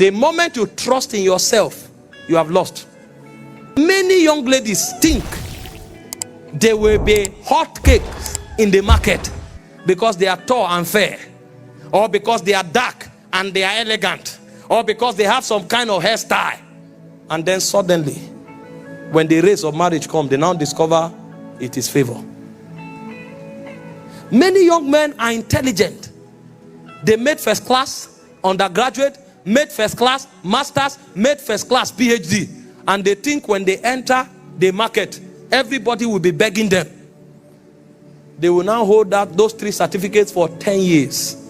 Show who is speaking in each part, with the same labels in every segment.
Speaker 1: The moment you trust in yourself, you have lost. Many young ladies think they will be hot cakes in the market because they are tall and fair, or because they are dark and they are elegant, or because they have some kind of hairstyle. And then suddenly, when the race of marriage comes, they now discover it is favor. Many young men are intelligent. They made first class undergraduate, made first class masters, made first class PhD, and they think when they enter the market, everybody will be begging them. They will now hold those 3 certificates for 10 years.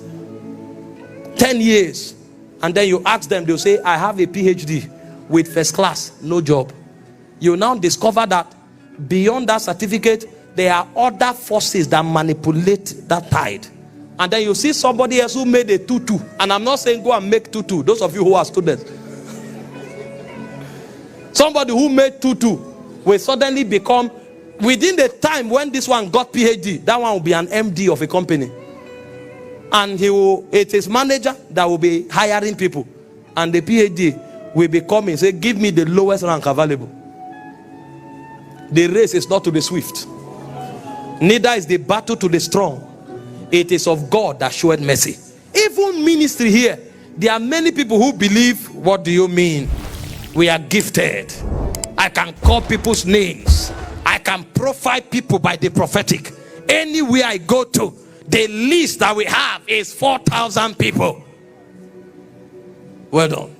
Speaker 1: 10 years. And then you ask them, they'll say, I have a PhD with first class, no job. You now discover that beyond that certificate, there are other forces that manipulate that tide. And then you see somebody else who made a tutu. And I'm not saying go and make tutu. Those of you who are students. Somebody who made tutu will suddenly become, within the time when this one got PhD, that one will be an MD of a company. And it's his manager that will be hiring people. And the PhD will be coming, say, give me the lowest rank available. The race is not to the swift, neither is the battle to the strong. It is of God that showeth mercy. Even ministry here, there are many people who believe, what do you mean? We are gifted. I can call people's names. I can profile people by the prophetic. Anywhere I go to, the list that we have is 4,000 people. Well done.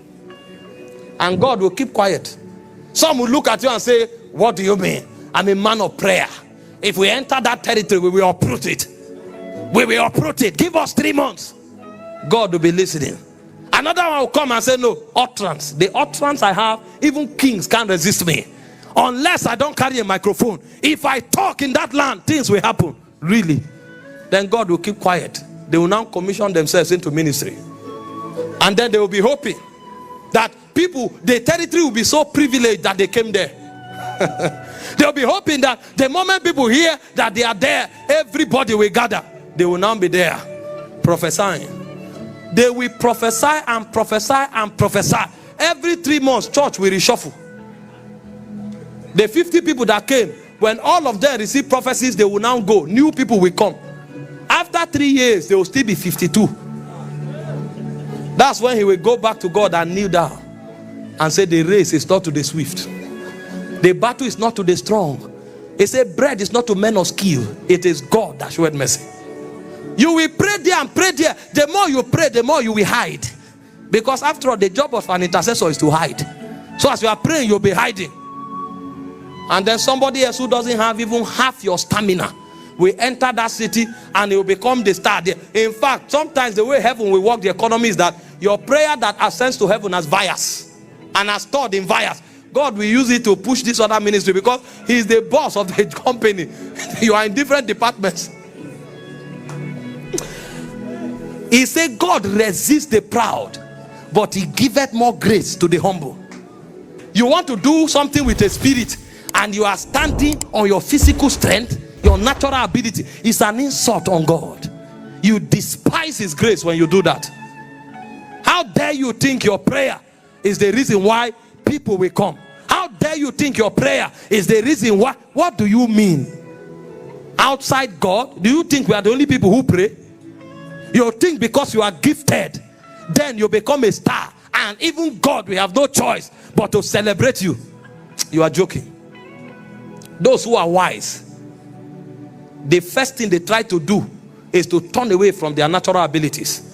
Speaker 1: And God will keep quiet. Some will look at you and say, what do you mean? I'm a man of prayer. If we enter that territory, we will uproot it. We will uproot it. Give us 3 months. God will be listening. Another one will come and say, no, utterance. The utterance I have, even kings can't resist me. Unless I don't carry a microphone. If I talk in that land, things will happen. Really. Then God will keep quiet. They will now commission themselves into ministry. And then they will be hoping that people, the territory will be so privileged that they came there. They'll be hoping that the moment people hear that they are there, everybody will gather. They will now be there prophesying. They will prophesy and prophesy and prophesy. Every 3 months, church will reshuffle. The 50 people that came, when all of them receive prophecies, they will now go. New people will come. After 3 years, they will still be 52. That's when he will go back to God and kneel down and say, the race is not to the swift. The battle is not to the strong. He said, bread is not to men of skill. It is God that showeth mercy. You will pray there and pray there. The more you pray, the more you will hide. Because after all, the job of an intercessor is to hide. So as you are praying, you'll be hiding. And then somebody else who doesn't have even half your stamina will enter that city and he will become the star there. In fact, sometimes the way heaven will work the economy is that your prayer that ascends to heaven as vials and as stored in vials, God will use it to push this other ministry because he's the boss of the company. You are in different departments. He said God resists the proud, but he giveth more grace to the humble. You want to do something with a spirit and you are standing on your physical strength, your natural ability. It's an insult on God. You despise his grace when you do that. How dare you think your prayer is the reason why people will come? How dare you think your prayer is the reason why? What do you mean? Outside God, do you think we are the only people who pray? You think because you are gifted, then you become a star, and even God will have no choice but to celebrate you. You are joking. Those who are wise, the first thing they try to do is to turn away from their natural abilities